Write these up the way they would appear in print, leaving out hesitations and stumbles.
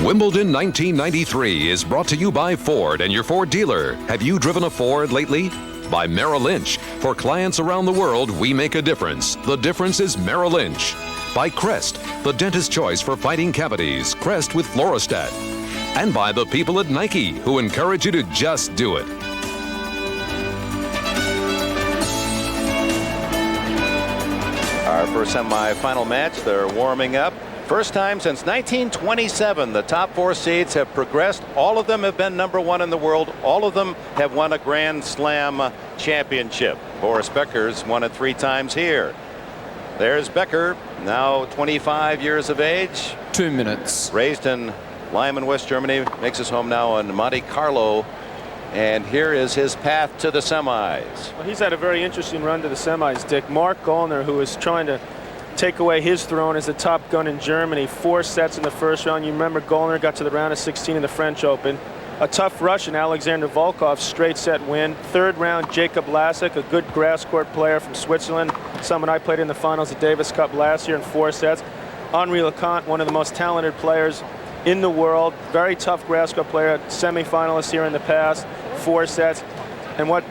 Wimbledon 1993 is brought to you by Ford and your Ford dealer. Have you driven a Ford lately? By Merrill Lynch. For clients around the world, we make a difference. The difference is Merrill Lynch. By Crest, the dentist's choice for fighting cavities. Crest with Fluorostat. And by the people at Nike, who encourage you to just do it. Our first semi-final match, they're warming up. First time since 1927, the top four seeds have progressed. All of them have been number one in the world. All of them have won a Grand Slam championship. Boris Becker's won it 3 times here. There's Becker, now 25 years of age. 2 minutes. Raised in Lyman, West Germany, makes his home now in Monte Carlo. And here is his path to the semis. Well, he's had a very interesting run to the semis, Dick. Mark Gollner, who is trying to take away his throne as the top gun in Germany. 4 sets in the first round. You remember Gollner got to the round of 16 in the French Open. A tough Russian, Alexander Volkov, straight set win. 3rd round, Jacob Lasik, a good grass court player from Switzerland. Someone I played in the finals at Davis Cup last year in 4 sets. Henri Leconte, one of the most talented players in the world. Very tough grass court player, semi-finalist here in the past. 4 sets. And what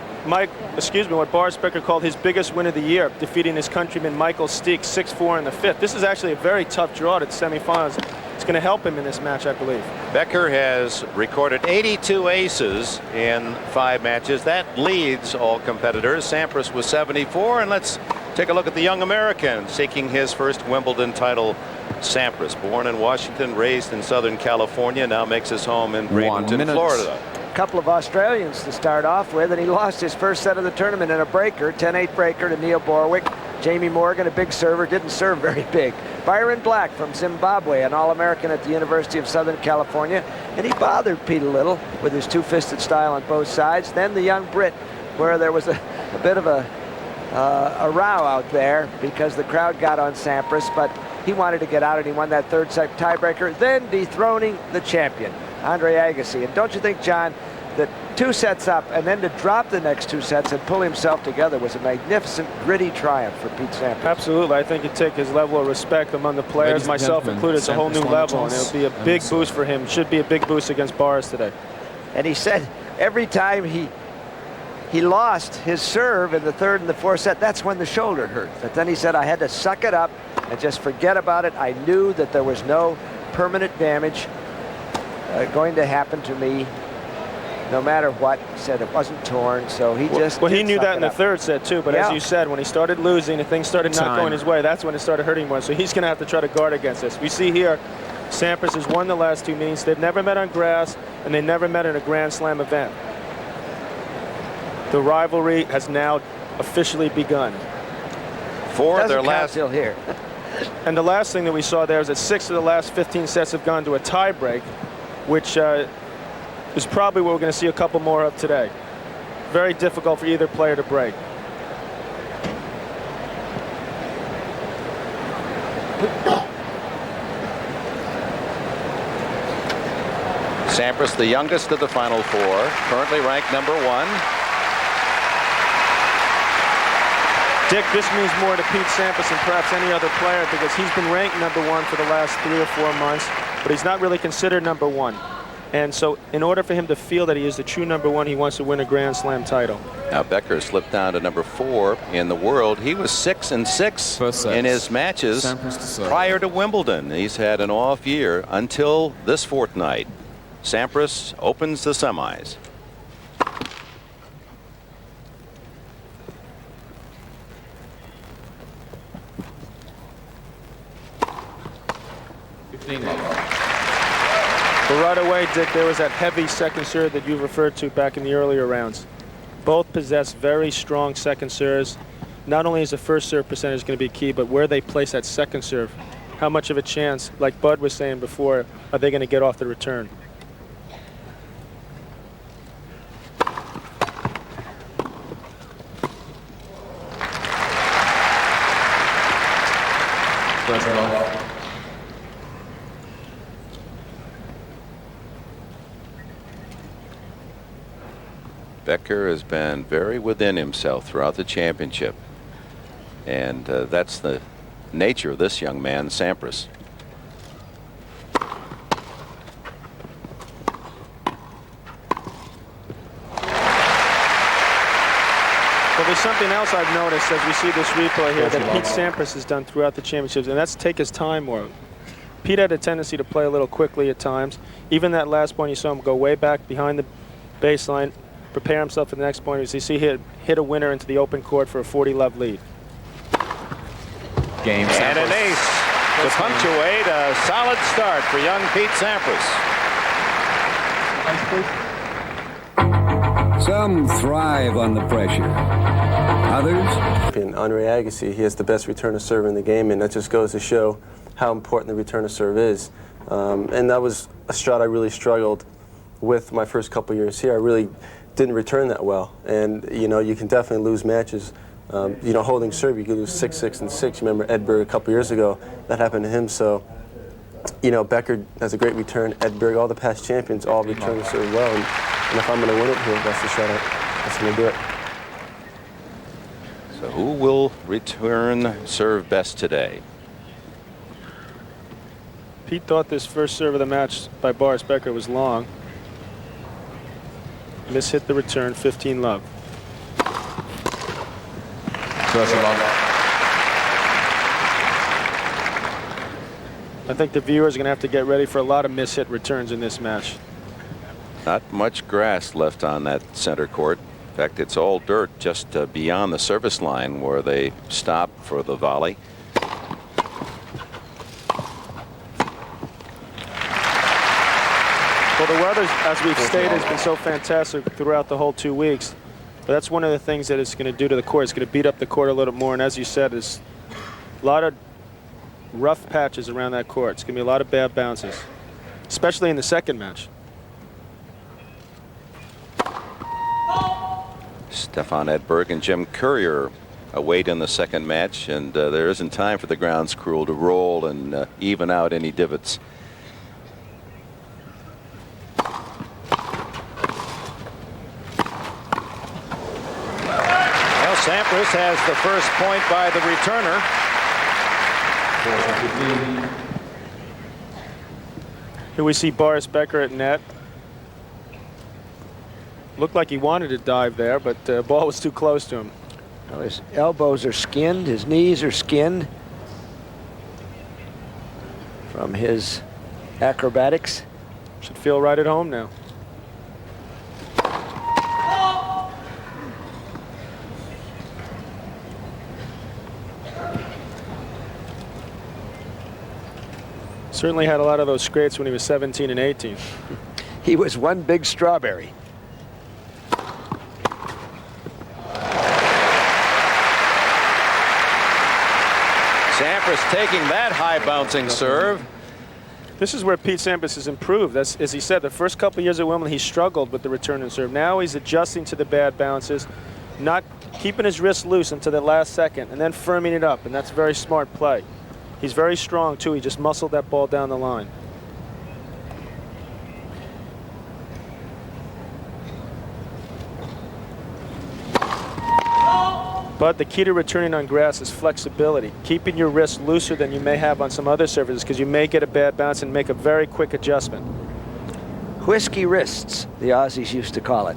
Boris Becker called his biggest win of the year, defeating his countryman Michael Steek 6-4 in the 5th. This is actually a very tough draw to the semifinals. It's going to help him in this match, I believe. Becker has recorded 82 aces in 5 matches. That leads all competitors. Sampras was 74. And let's take a look at the young American seeking his first Wimbledon title. Sampras, born in Washington, raised in Southern California, now makes his home in Bradenton, Florida. Couple of Australians to start off with, and he lost his first set of the tournament in a breaker, 10-8 breaker to Neil Borwick. Jamie Morgan, a big server, didn't serve very big. Byron Black from Zimbabwe, an All-American at the University of Southern California, and he bothered Pete a little with his two-fisted style on both sides. Then the young Brit, where there was a bit of a row out there because the crowd got on Sampras, but he wanted to get out, and he won that 3rd set tiebreaker, then dethroning the champion, Andre Agassi. And don't you think, John, that 2 sets up and then to drop the next 2 sets and pull himself together was a magnificent, gritty triumph for Pete Sampras? Absolutely. I think it took his level of respect among the players, myself included, it's a whole new level, and it'll be a big boost for him. Should be a big boost against Boris today. And he said every time he lost his serve in the 3rd and the 4th set, that's when the shoulder hurt. But then he said, I had to suck it up and just forget about it. I knew that there was no permanent damage going to happen to me no matter what. He said it wasn't torn, so he just he knew that in the 3rd set too, but yeah, as you said, when he started losing and things started not going his way, that's when it started hurting more. So he's going to have to try to guard against this. We see here Sampras has won the last 2 meetings. They've never met on grass, and they never met in a Grand Slam event. The rivalry has now officially begun. For their last still here. And the last thing that we saw there is that 6 of the last 15 sets have gone to a tie break, which is probably what we're going to see a couple more of today. Very difficult for either player to break. Sampras, the youngest of the Final 4, currently ranked number 1. Dick, this means more to Pete Sampras than perhaps any other player because he's been ranked number 1 for the last 3 or 4 months, but he's not really considered number 1. And so in order for him to feel that he is the true number 1, he wants to win a Grand Slam title. Now Becker slipped down to number 4 in the world. He was 6-6 in his matches prior to Wimbledon. He's had an off year until this fortnight. Sampras opens the semis. But right away, Dick, there was that heavy second serve that you referred to back in the earlier rounds. Both possess very strong second serves. Not only is the first serve percentage going to be key, but where they place that second serve. How much of a chance, like Bud was saying before, are they going to get off the return? Becker has been very within himself throughout the championship. And that's the nature of this young man, Sampras. something else I've noticed as we see this replay here that Pete Sampras has done throughout the championships, and that's take his time more. Pete had a tendency to play a little quickly at times. Even that last point, you saw him go way back behind the baseline, prepare himself for the next point. As you see, hit a winner into the open court for a 40-love lead. Game. And an ace to punctuate a solid start for young Pete Sampras. Some thrive on the pressure. Others? In Andre Agassi, he has the best return of serve in the game, and that just goes to show how important the return of serve is. And that was a shot I really struggled with my first couple years here. I really didn't return that well, and you can definitely lose matches. Holding serve, you could lose 6-6 and 6. You remember Edberg a couple years ago, that happened to him. So, Becker has a great return. Edberg, all the past champions, all return the serve well. And if I'm going to win it here, that's the shot that's going to do it. So who will return serve best today? Pete thought this first serve of the match by Boris Becker was long. Mishit the return, 15-love. I think the viewers are going to have to get ready for a lot of mishit returns in this match. Not much grass left on that center court. In fact, it's all dirt just beyond the service line where they stop for the volley. Well, the weather, as we've stated, has been so fantastic throughout the whole 2 weeks. But that's one of the things that it's going to do to the court. It's going to beat up the court a little more. And as you said, there's a lot of rough patches around that court. It's going to be a lot of bad bounces, especially in the second match. Stefan Edberg and Jim Courier await in the second match, and there isn't time for the grounds crew to roll and even out any divots. Well, Sampras has the first point by the returner. Here we see Boris Becker at net. Looked like he wanted to dive there, but the ball was too close to him. Well, his elbows are skinned, his knees are skinned from his acrobatics. Should feel right at home now. Certainly had a lot of those scrapes when he was 17 and 18. He was one big strawberry. Sampras taking that high bouncing serve. This is where Pete Sampras has improved. That's, as he said, the first couple of years at Wimbledon, he struggled with the return and serve. Now he's adjusting to the bad bounces, not keeping his wrist loose until the last second, and then firming it up, and that's very smart play. He's very strong, too. He just muscled that ball down the line. But the key to returning on grass is flexibility, keeping your wrist looser than you may have on some other surfaces, because you may get a bad bounce and make a very quick adjustment. Whiskey wrists, the Aussies used to call it.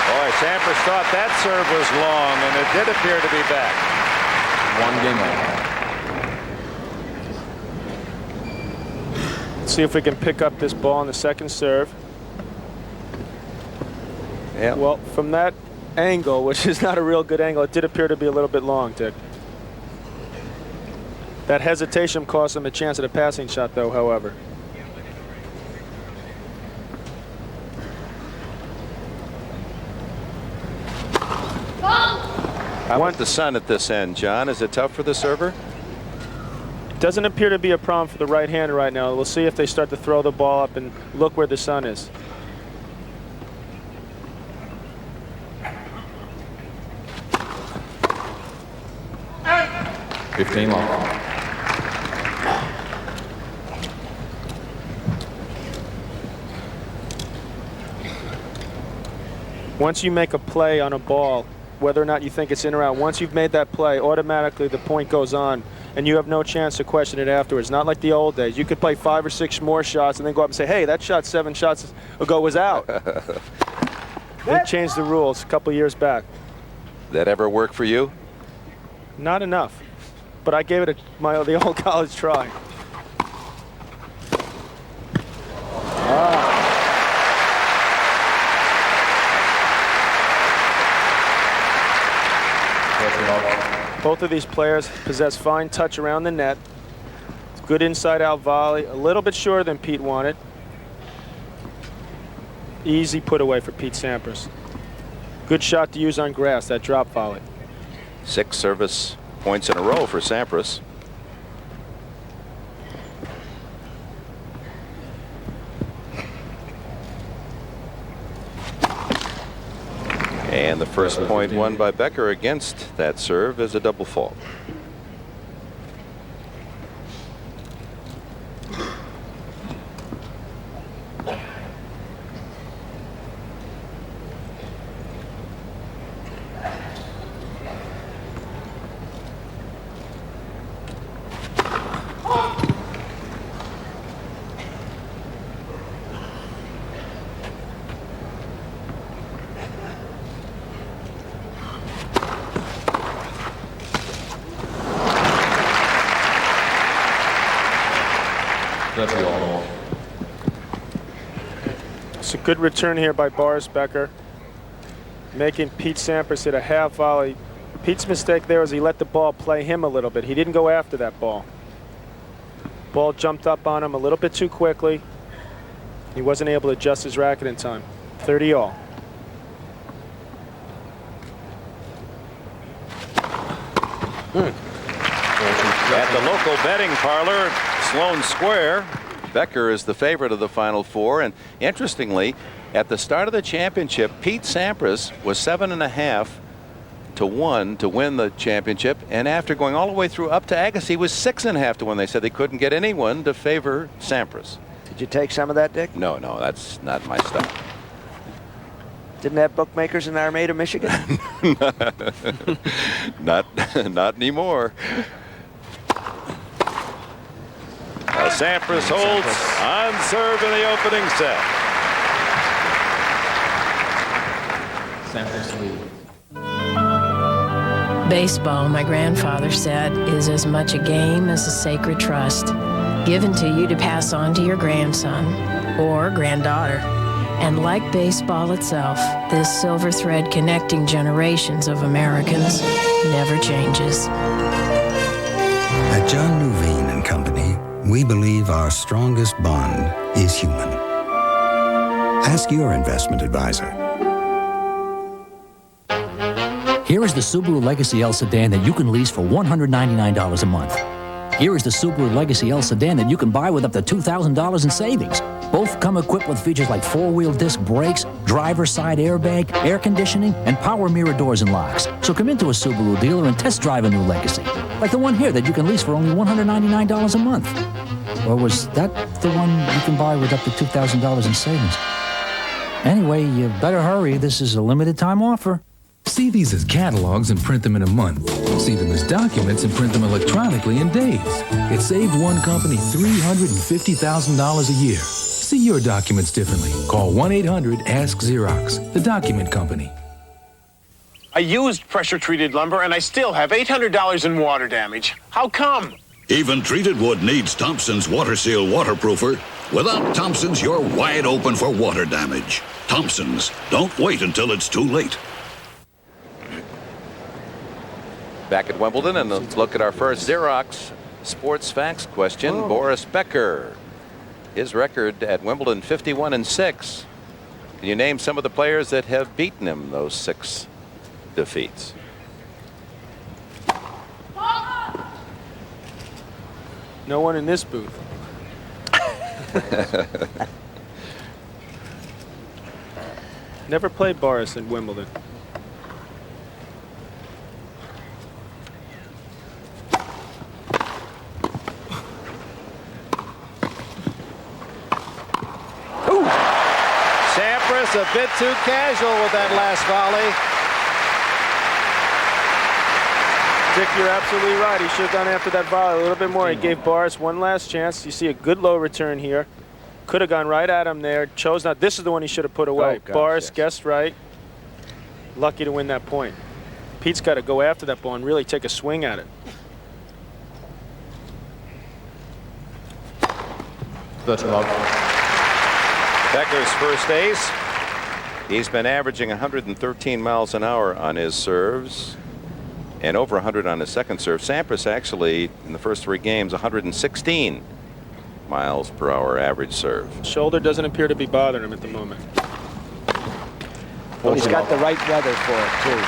Boy, Sampras thought that serve was long, and it did appear to be back. 1 game. Let's see if we can pick up this ball on the second serve. Yeah. Well, from that angle, which is not a real good angle, it did appear to be a little bit long, Dick. That hesitation cost him a chance at a passing shot, though, however. How about the sun at this end, John? Is it tough for the server? Doesn't appear to be a problem for the right hander right now. We'll see if they start to throw the ball up and look where the sun is. Once you make a play on a ball, whether or not you think it's in or out. Once you've made that play, automatically the point goes on, and you have no chance to question it afterwards. Not like the old days. You could play 5 or 6 more shots and then go up and say, hey, that shot 7 shots ago was out. They changed the rules a couple years back. That ever work for you? Not enough, but I gave it the old college try. Both of these players possess fine touch around the net. Good inside-out volley, a little bit shorter than Pete wanted. Easy put away for Pete Sampras. Good shot to use on grass, that drop volley. 6 service points in a row for Sampras. And the first point won by Becker against that serve is a double fault. It's a good return here by Boris Becker, making Pete Sampras hit a half volley. Pete's mistake there was he let the ball play him a little bit. He didn't go after that ball. Ball jumped up on him a little bit too quickly. He wasn't able to adjust his racket in time. 30 all. At the local betting parlor, Sloan Square, Becker is the favorite of the Final Four. And interestingly, at the start of the championship, Pete Sampras was 7.5 to 1 to win the championship. And after going all the way through up to Agassi, was 6.5 to 1. They said they couldn't get anyone to favor Sampras. Did you take some of that, Dick? No, that's not my stuff. Didn't have bookmakers in Armada, Michigan? Not anymore. Sampras holds on serve in the opening set. Sampras lead. Baseball, my grandfather said, is as much a game as a sacred trust, given to you to pass on to your grandson or granddaughter. And like baseball itself, this silver thread connecting generations of Americans never changes. At John Nuveen and Company, we believe our strongest bond is human. Ask your investment advisor. Here is the Subaru Legacy L sedan that you can lease for $199 a month. Here is the Subaru Legacy L sedan that you can buy with up to $2,000 in savings. Both come equipped with features like 4-wheel disc brakes, driver's side airbag, air conditioning, and power mirror doors and locks. So come into a Subaru dealer and test drive a new Legacy, like the one here that you can lease for only $199 a month. Or was that the one you can buy with up to $2,000 in savings? Anyway, you better hurry. This is a limited time offer. See these as catalogs and print them in a month. See them as documents and print them electronically in days. It saved one company $350,000 a year. See your documents differently. Call 1-800-ASK-XEROX, the document company. I used pressure-treated lumber, and I still have $800 in water damage. How come? Even treated wood needs Thompson's Water Seal Waterproofer. Without Thompson's, you're wide open for water damage. Thompson's. Don't wait until it's too late. Back at Wimbledon, and let's look at our first Xerox Sports Facts question. Oh. Boris Becker. His record at Wimbledon, 51-6. Can you name some of the players that have beaten him those 6 defeats? No one in this booth. Never played Boris in Wimbledon. Sampras a bit too casual with that last volley. Dick, you're absolutely right. He should have gone after that volley a little bit more. He gave Boris one last chance. You see a good low return here. Could have gone right at him there. Chose not. This is the one he should have put away. Oh, gosh, Boris yes. guessed right. Lucky to win that point. Pete's got to go after that ball and really take a swing at it. 30 love. Becker's first ace. He's been averaging 113 miles an hour on his serves and over 100 on his second serve. Sampras actually in the first 3 games 116 miles per hour average serve. Shoulder doesn't appear to be bothering him at the moment. Well, he's got the right weather for it, too.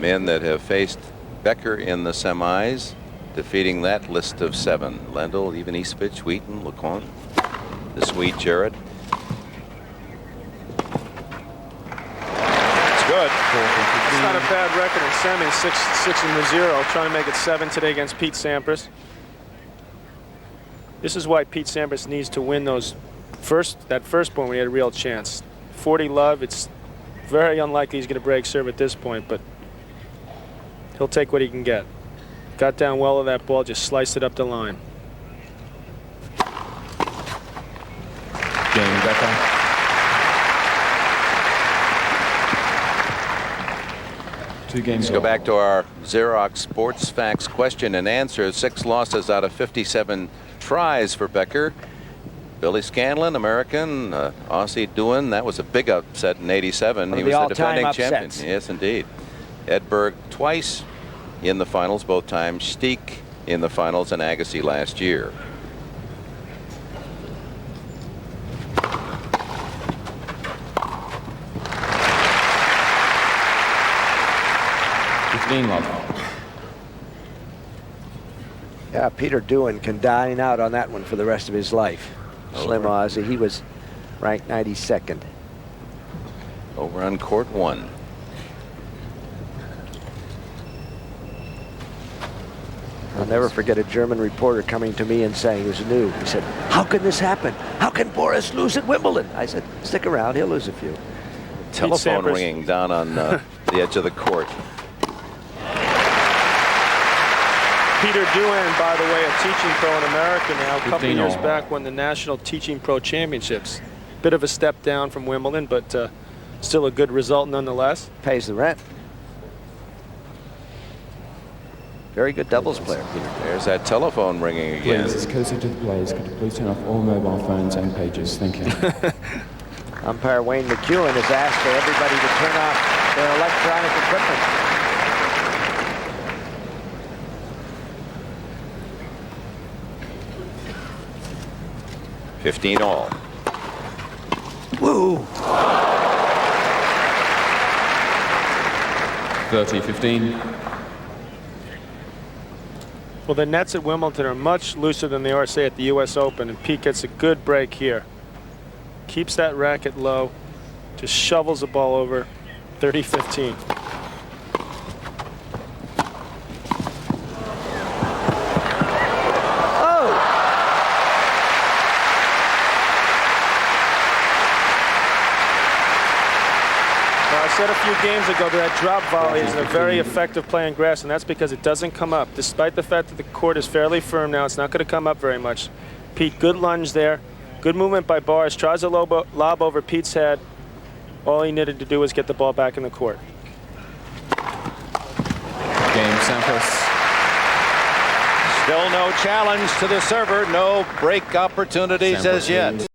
Men that have faced Becker in the semis, defeating that list of 7. Lendl, even Eastfitch, Wheaton, LeConte, the Swede Jarrett. It's good. It's not a bad record in semis. 6-0, trying to make it 7 today against Pete Sampras. This is why Pete Sampras needs to win that first point when he had a real chance. 40 love. It's very unlikely he's going to break serve at this point, but he'll take what he can get. Got down well of that ball, just sliced it up the line. Game Becker. Let's go back to our Xerox Sports Facts question and answer. 6 losses out of 57 tries for Becker. Billy Scanlon, American, Aussie Doohan. That was a big upset in '87. He was the defending champion. Yes, indeed. Edberg twice in the finals, both times Steek in the finals, and Agassi last year. Yeah, Peter Doohan can dine out on that one for the rest of his life. Slim Aussie, he was ranked 92nd. Over on court 1. I'll never forget a German reporter coming to me and saying, he was new. He said, "How can this happen? How can Boris lose at Wimbledon?" I said, "Stick around, he'll lose a few." Telephone ringing down on the edge of the court. Peter Doohan, by the way, a teaching pro in America now. A couple years back won the National Teaching Pro Championships. Bit of a step down from Wimbledon, but still a good result nonetheless. Pays the rent. Very good doubles player, Peter. There's that telephone ringing again. Please, as courtesy to the players, could you please turn off all mobile phones and pages? Thank you. Umpire Wayne McEwen has asked for everybody to turn off their electronic equipment. 15 all. Woo! 30-15. Well, the nets at Wimbledon are much looser than they are, say, at the U.S. Open, and Pete gets a good break here. Keeps that racket low, just shovels the ball over. 30-15. I said a few games ago that drop volley is a very effective play on grass, and that's because it doesn't come up. Despite the fact that the court is fairly firm now, it's not going to come up very much. Pete, good lunge there. Good movement by Boris. Tries a lob over Pete's head. All he needed to do was get the ball back in the court. Game, Sampras. Still no challenge to the server. No break opportunities as yet.